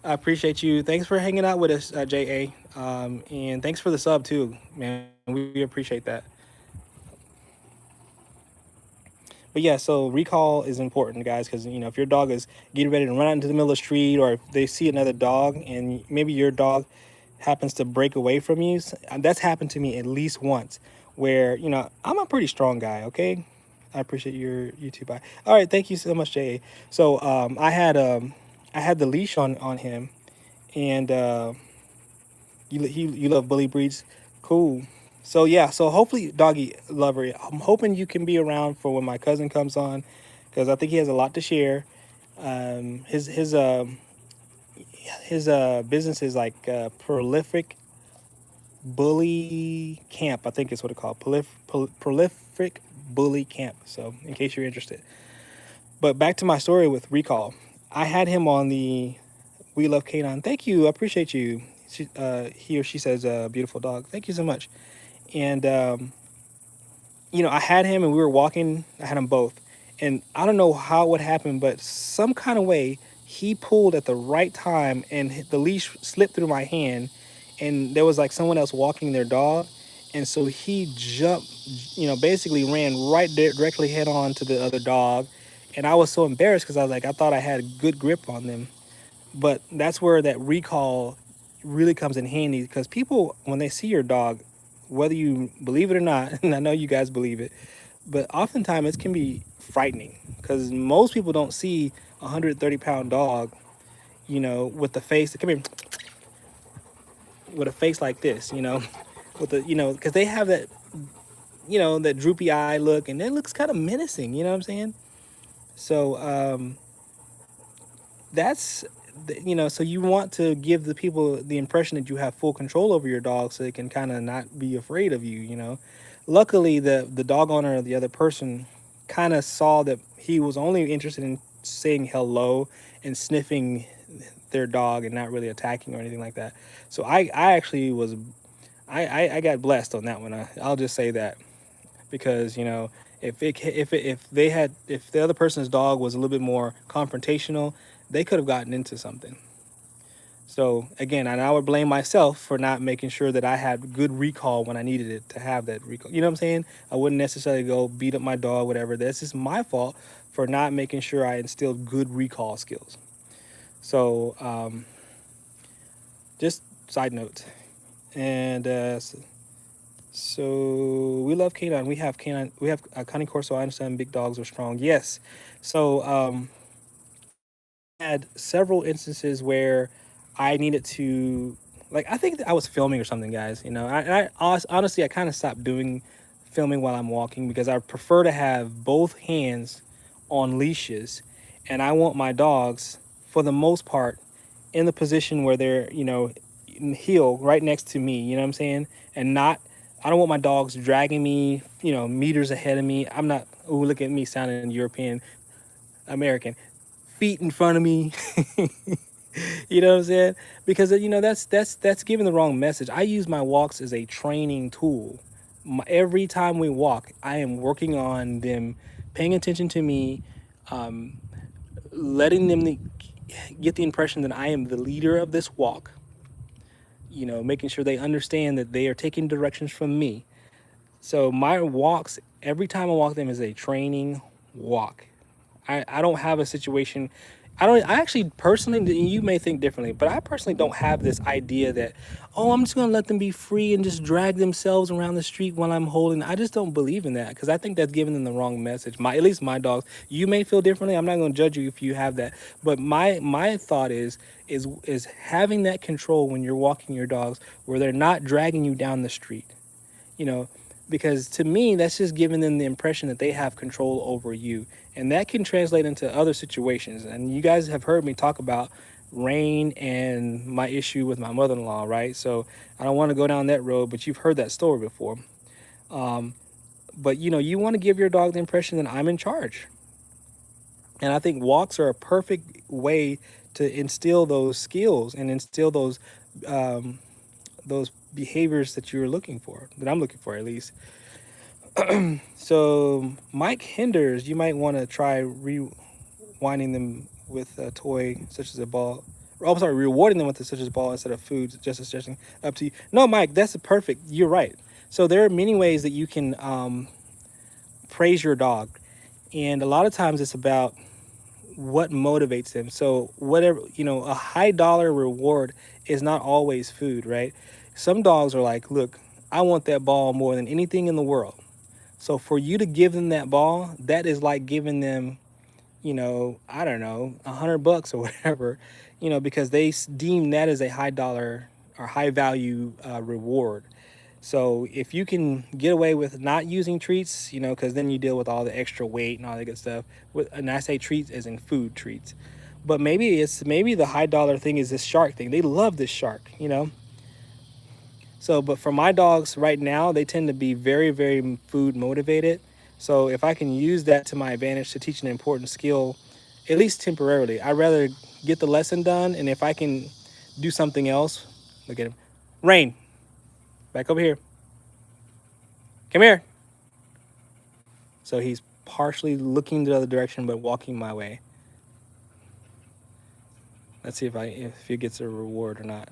A: I appreciate you. Thanks for hanging out with us, JA. And thanks for the sub too, man. We appreciate that. But yeah, so recall is important, guys, because if your dog is getting ready to run out into the middle of the street, or if they see another dog and maybe your dog happens to break away from you, that's happened to me at least once. Where I'm a pretty strong guy. Okay, I appreciate your YouTube. All right, thank you so much, JA. So I had the leash on him, and you love bully breeds, cool. So yeah, so hopefully, doggy lover, I'm hoping you can be around for when my cousin comes on, because I think he has a lot to share. His business is like prolific bully camp. I think is what it's called, prolific bully camp. So in case you're interested. But back to my story with recall. I had him on the We Love Canine. Thank you. I appreciate you. He or she says, beautiful dog. Thank you so much. And, I had him and we were walking. I had them both. And I don't know how it would happen, but some kind of way he pulled at the right time and the leash slipped through my hand. And there was like someone else walking their dog. And so he jumped, basically ran right there, directly head on to the other dog. And I was so embarrassed because I thought I had a good grip on them. But that's where that recall really comes in handy, because people, when they see your dog, whether you believe it or not, and I know you guys believe it, but oftentimes it can be frightening because most people don't see a 130-pound dog, with the face. Come here, with a face like this, with the, because they have that, that droopy eye look, and it looks kind of menacing. You know what I'm saying? So that's, so you want to give the people the impression that you have full control over your dog, so they can kind of not be afraid of you. Luckily, the dog owner or the other person kind of saw that he was only interested in saying hello and sniffing their dog and not really attacking or anything like that. So I actually was, I got blessed on that one. I'll just say that, because if the other person's dog was a little bit more confrontational, they could have gotten into something. So again, and I would blame myself for not making sure that I had good recall when I needed it to have that recall. You know what I'm saying? I wouldn't necessarily go beat up my dog, whatever. That's just my fault for not making sure I instilled good recall skills. So just side note. And so we love canine. We have canine. We have Connie Corso. I understand big dogs are strong. Yes. So had several instances where I needed to, like, I think that I was filming or something, guys. Honestly, I kind of stopped doing filming while I'm walking, because I prefer to have both hands on leashes, and I want my dogs, for the most part, in the position where they're, in heel right next to me. You know what I'm saying? And not, I don't want my dogs dragging me, meters ahead of me. I'm not. Oh, look at me sounding European American. Feet in front of me. You know what I'm saying? Because that's giving the wrong message. I use my walks as a training tool. Every time we walk, I am working on them paying attention to me, letting them get the impression that I am the leader of this walk. Making sure they understand that they are taking directions from me. So my walks, every time I walk them, is a training walk. I don't have a situation. I actually personally, you may think differently, but I personally don't have this idea that, oh, I'm just going to let them be free and just drag themselves around the street while I'm holding. I just don't believe in that, because I think that's giving them the wrong message. At least my dogs. You may feel differently. I'm not going to judge you if you have that. But my thought is having that control when you're walking your dogs, where they're not dragging you down the street. You know, because to me, that's just giving them the impression that they have control over you. And that can translate into other situations. And you guys have heard me talk about Rain and my issue with my mother-in-law, right? So I don't want to go down that road, but you've heard that story before. But you want to give your dog the impression that I'm in charge. And I think walks are a perfect way to instill those skills and instill those behaviors that you're looking for, that I'm looking for at least. So Mike hinders, you might want to try rewinding them with a toy such as a ball. Oh, I'm sorry, rewarding them with such as a ball instead of food. Just a suggestion, up to you. No, Mike, that's perfect. You're right. So there are many ways that you can praise your dog, and a lot of times it's about what motivates them. So whatever, a high dollar reward is not always food, right? Some dogs are like, look, I want that ball more than anything in the world. So for you to give them that ball, that is like giving them, I don't know, $100 or whatever, because they deem that as a high dollar or high value reward. So if you can get away with not using treats, because then you deal with all the extra weight and all that good stuff. And I say treats as in food treats, but maybe the high dollar thing is this shark thing. They love this shark. So, but for my dogs right now, they tend to be very, very food motivated. So if I can use that to my advantage to teach an important skill, at least temporarily, I'd rather get the lesson done. And if I can do something else, look at him. Rain, back over here. Come here. So he's partially looking the other direction, but walking my way. Let's see if he gets a reward or not.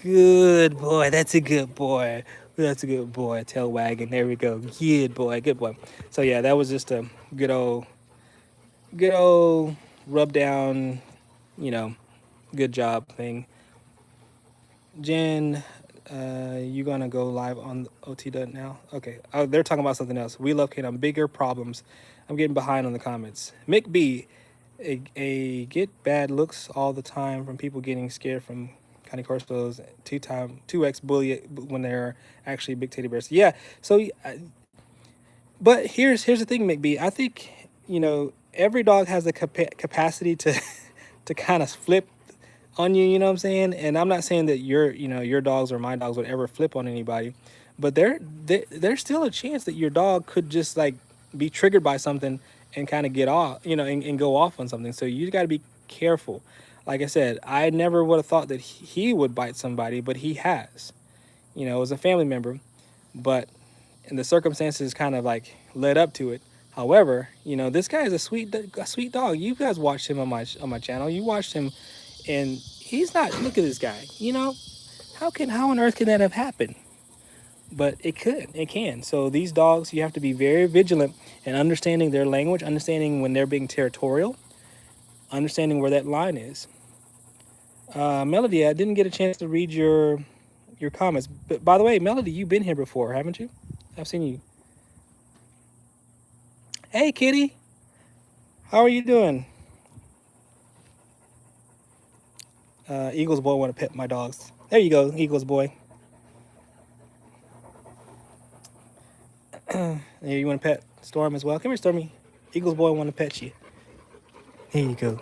A: Good boy. That's a good boy. That's a good boy. Tail wagging. There we go. Good boy. Good boy. So yeah, that was just a good old rub down, you know, good job thing. Jen, You gonna go live on OT dot now? Okay. Oh, they're talking about something else. We love K9. Bigger problems. I'm getting behind on the comments. Mick B, a get bad looks all the time from people getting scared from Connie Corso's 2x bully when they're actually big teddy bears. Yeah. So, but here's the thing, Mick B. I think every dog has the capacity to to kind of flip on you, you know what I'm saying? And I'm not saying that your dogs or my dogs would ever flip on anybody, but there's still a chance that your dog could just like be triggered by something and kind of get off, and go off on something. So you got to be careful. Like I said, I never would have thought that he would bite somebody, but he has. As a family member, but and the circumstances kind of like led up to it. However, this guy is a sweet dog. You guys watched him on my channel. You watched him, and he's not. Look at this guy. How on earth can that have happened? But it could. It can. So these dogs, you have to be very vigilant in understanding their language, understanding when they're being territorial, understanding where that line is. Melody, I didn't get a chance to read your comments. But by the way, Melody, you've been here before, haven't you? I've seen you. Hey, kitty. How are you doing? Eagles boy want to pet my dogs. There you go, Eagles boy. Here, you want to pet Storm as well? Come here, Stormy. Eagles boy want to pet you. Here you go.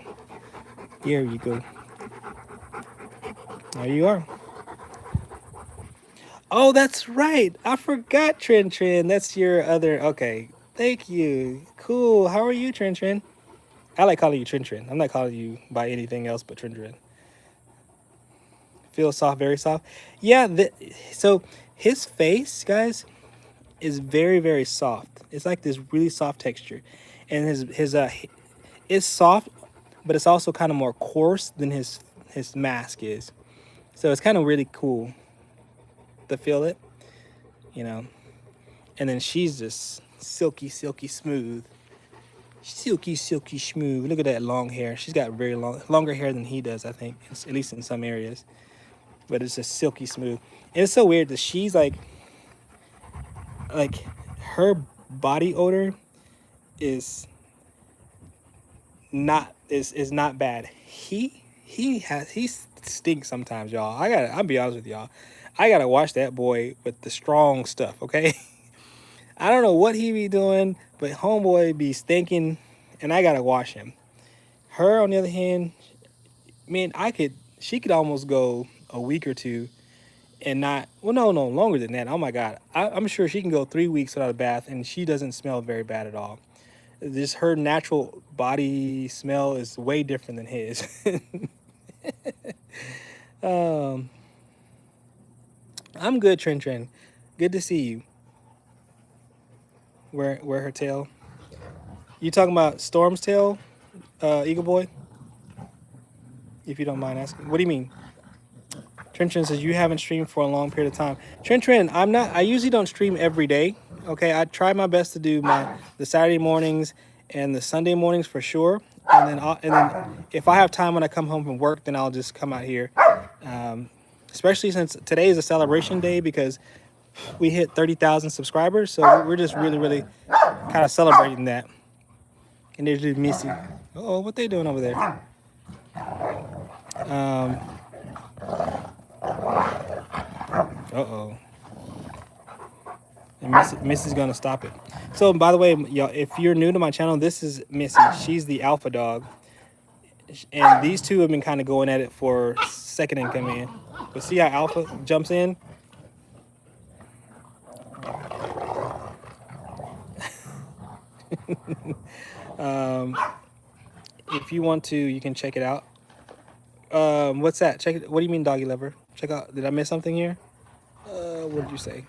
A: Here you go. There you are. Oh, that's right. I forgot Trin. That's your other. Okay. Thank you. Cool. How are you, Trin? I like calling you Trin. I'm not calling you by anything else but Trin. Feel soft, very soft. Yeah. So his face, guys, is very, very soft. It's like this really soft texture, and his is soft, but it's also kind of more coarse than his mask is. So it's kind of really cool to feel it, And then she's just silky smooth. Silky smooth. Look at that long hair. She's got very longer hair than he does, I think, at least in some areas. But it's just silky smooth. And it's so weird that she's like her body odor is not bad. He stinks sometimes, y'all. I'll be honest with y'all. I gotta watch that boy with the strong stuff, okay? I don't know what he be doing, but homeboy be stinking, and I gotta wash him. Her, on the other hand, man, she could almost go a week or two and not, well, no, longer than that. Oh my God. I'm sure she can go 3 weeks without a bath, and she doesn't smell very bad at all. Just her natural body smell is way different than his. I'm good, Trin. Good to see you. Where her tail? You talking about Storm's tail, Eagle Boy? If you don't mind asking. What do you mean? Trin says you haven't streamed for a long period of time. Trin, I usually don't stream every day. Okay, I try my best to do the Saturday mornings and the Sunday mornings for sure. And then if I have time when I come home from work, then I'll just come out here. Especially since today is a celebration day because we hit 30,000 subscribers. So we're just really, really kind of celebrating that. And there's just Missy. Uh-oh, what they doing over there? Uh-oh. And Missy's gonna stop it. So by the way, y'all, if you're new to my channel, this is Missy. She's the alpha dog. And these two have been kind of going at it for second in command. But see how Alpha jumps in? If you want to, you can check it out. What's that? Check it. What do you mean, doggy lover? Check out. Did I miss something here? What did you say?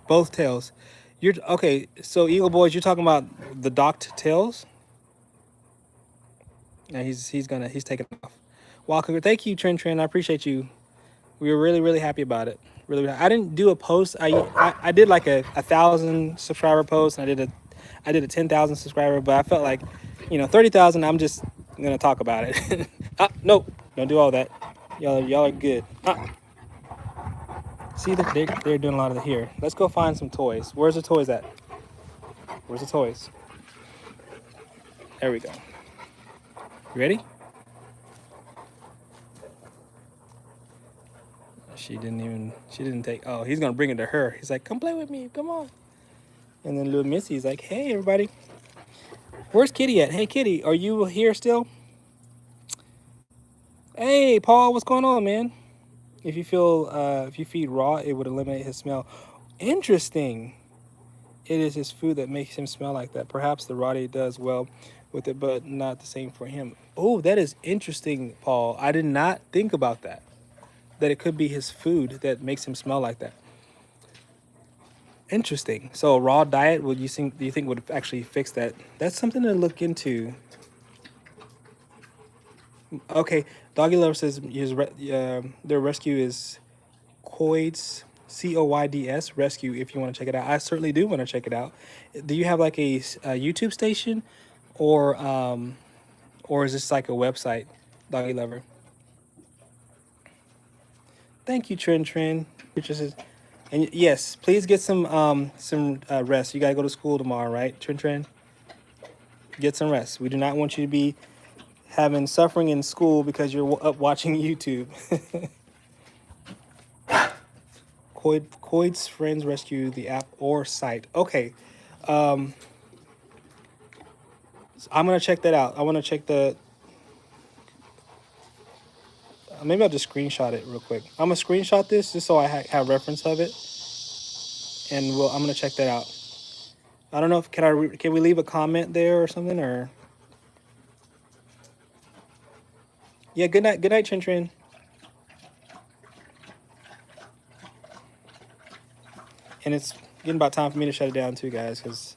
A: Both tails. You're okay. So Eagle Boys, you're talking about the docked tails. Yeah, he's taking off. Walker, thank you, Trin. I appreciate you. We were really, really happy about it. Really, I didn't do a post. I did like a 1,000 subscriber post, and I did a 10,000 subscriber, but I felt like, 30,000. I'm just gonna talk about it. Nope, don't do all that. Y'all are good. See, they're doing a lot of it here. Let's go find some toys. Where's the toys at? Where's the toys? There we go. You ready? She didn't take, oh, he's gonna bring it to her. He's like, come play with me, come on. And then little Missy's like, hey, everybody. Where's Kitty at? Hey, Kitty, are you here still? Hey, Paul, what's going on, man? If you feed raw, it would eliminate his smell. Interesting. It is his food that makes him smell like that. Perhaps the Roddy does well with it, but not the same for him. Oh, that is interesting, Paul. I did not think about that. That it could be his food that makes him smell like that. Interesting. So a raw diet, do you think would actually fix that? That's something to look into. Okay, Doggy Lover says their rescue is Coids, Coyds rescue. If you want to check it out, I certainly do want to check it out. Do you have like a YouTube station, or or is this like a website, Doggy Lover? Thank you, Trend. And yes, please get some rest. You gotta go to school tomorrow, right, Trend? Get some rest. We do not want you to be having suffering in school because you're up watching YouTube. Coid's friends rescue the app or site. Okay, so I'm gonna check that out. I want to check the. Maybe I'll just screenshot it real quick. I'm gonna screenshot this just so I have reference of it, and I'm gonna check that out. I don't know if can we leave a comment there or something, or yeah. Good night, Chin. And it's getting about time for me to shut it down too, guys, because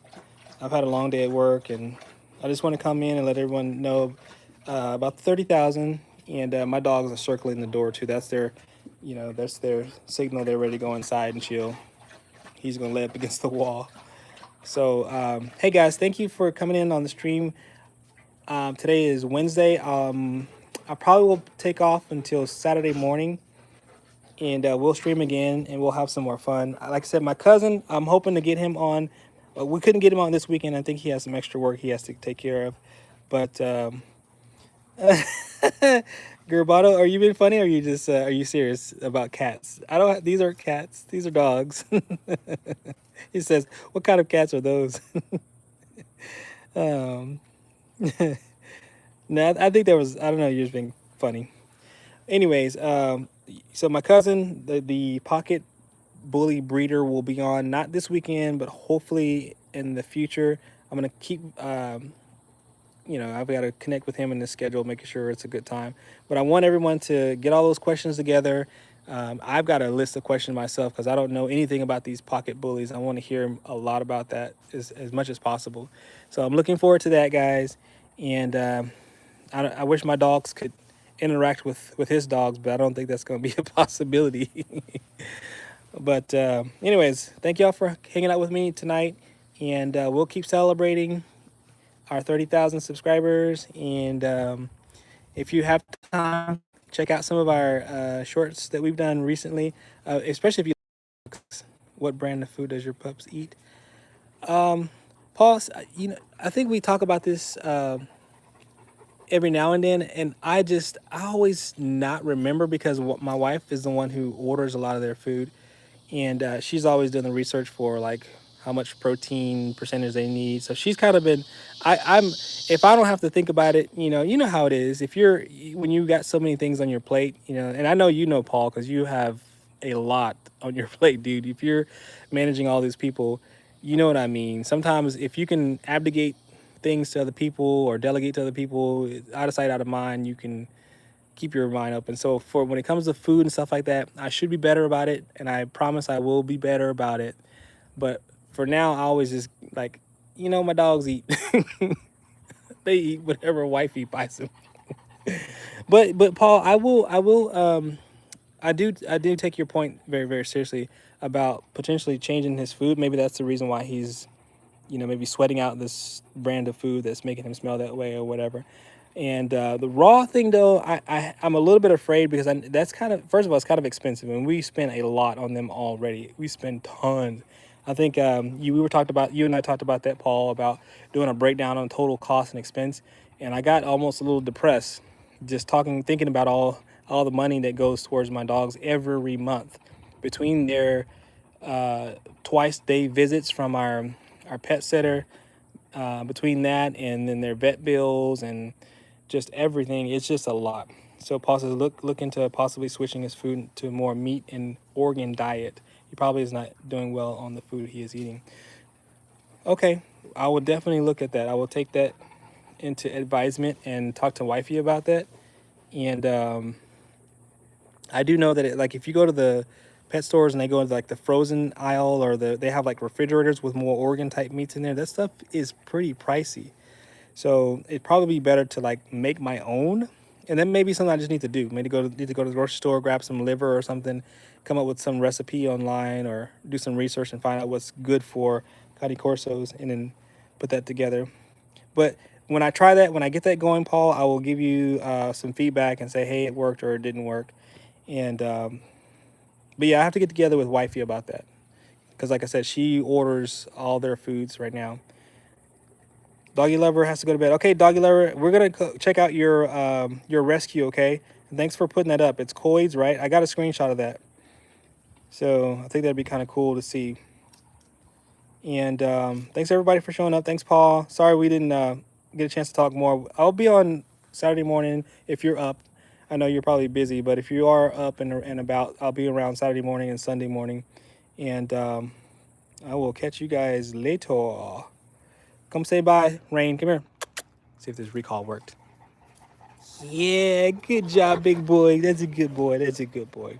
A: I've had a long day at work, and I just want to come in and let everyone know about 30,000. And my dogs are circling the door too. That's their signal. They're ready to go inside and chill. He's gonna lay up against the wall. So hey guys, thank you for coming in on the stream. Today is Wednesday. I probably will take off until Saturday morning, and we'll stream again, and we'll have some more fun. Like I said, my cousin, I'm hoping to get him on. We couldn't get him on this weekend. I think he has some extra work he has to take care of. But Gerbato, are you being funny, or are you just are you serious about cats? I don't. These are cats. These are dogs. He says, "What kind of cats are those?" um, no, I think there was. I don't know. You're just being funny. Anyways, so my cousin, the pocket bully breeder, will be on not this weekend, but hopefully in the future. I'm gonna keep. I've got to connect with him in the schedule, making sure it's a good time. But I want everyone to get all those questions together. I've got a list of questions myself because I don't know anything about these pocket bullies. I want to hear a lot about that as much as possible. So I'm looking forward to that, guys. And I wish my dogs could interact with his dogs, but I don't think that's going to be a possibility. But anyways, thank y'all for hanging out with me tonight. And we'll keep celebrating our 30,000 subscribers. And if you have time, check out some of our shorts that we've done recently, especially if you like what brand of food does your pups eat. Paul, I think we talk about this every now and then, and I always not remember because my wife is the one who orders a lot of their food, and she's always done the research for like how much protein percentage they need. So she's kind of been, I'm if I don't have to think about it, you know how it is. When you got so many things on your plate, and I know Paul, because you have a lot on your plate, dude. If you're managing all these people, you know what I mean. Sometimes if you can abdicate things to other people or delegate to other people, out of sight, out of mind, you can keep your mind open. So for when it comes to food and stuff like that, I should be better about it, and I promise I will be better about it. But for now, I always just like, my dogs eat. They eat whatever wifey buys them. But Paul, I do take your point very, very seriously about potentially changing his food. Maybe that's the reason why he's maybe sweating out this brand of food that's making him smell that way or whatever. And the raw thing, though, I'm a little bit afraid because that's kind of, first of all, it's kind of expensive, and we spent a lot on them already. We spend tons. I think you and I talked about that, Paul, about doing a breakdown on total cost and expense, and I got almost a little depressed just thinking about all the money that goes towards my dogs every month between their twice day visits from our pet sitter, between that and then their vet bills and just everything. It's just a lot. So Paul says look into possibly switching his food to a more meat and organ diet. He probably is not doing well on the food he is eating. Okay, I will definitely look at that. I will take that into advisement and talk to wifey about that. And I do know that like if you go to the pet stores and they go into like the frozen aisle, or they have like refrigerators with more organ type meats in there, that stuff is pretty pricey. So it'd probably be better to like make my own, and then maybe something I just need to do. Maybe need to go to the grocery store, grab some liver or something, come up with some recipe online, or do some research and find out what's good for Cani Corsos, and then put that together. But when I try that, when I get that going, Paul, I will give you some feedback and say, hey, it worked or it didn't work. And but yeah, I have to get together with wifey about that because, like I said, she orders all their foods right now. Doggy Lover has to go to bed. Okay, Doggy Lover, we're gonna check out your rescue. Okay, and thanks for putting that up. It's Coids, right? I got a screenshot of that, so I think that'd be kind of cool to see. And thanks everybody for showing up. Thanks, Paul. Sorry we didn't get a chance to talk more. I'll be on Saturday morning if you're up. I know you're probably busy, but if you are up and about, I'll be around Saturday morning and Sunday morning. And I will catch you guys later. Come say bye, Rain. Come here. See if this recall worked. Yeah, good job, big boy. That's a good boy. That's a good boy.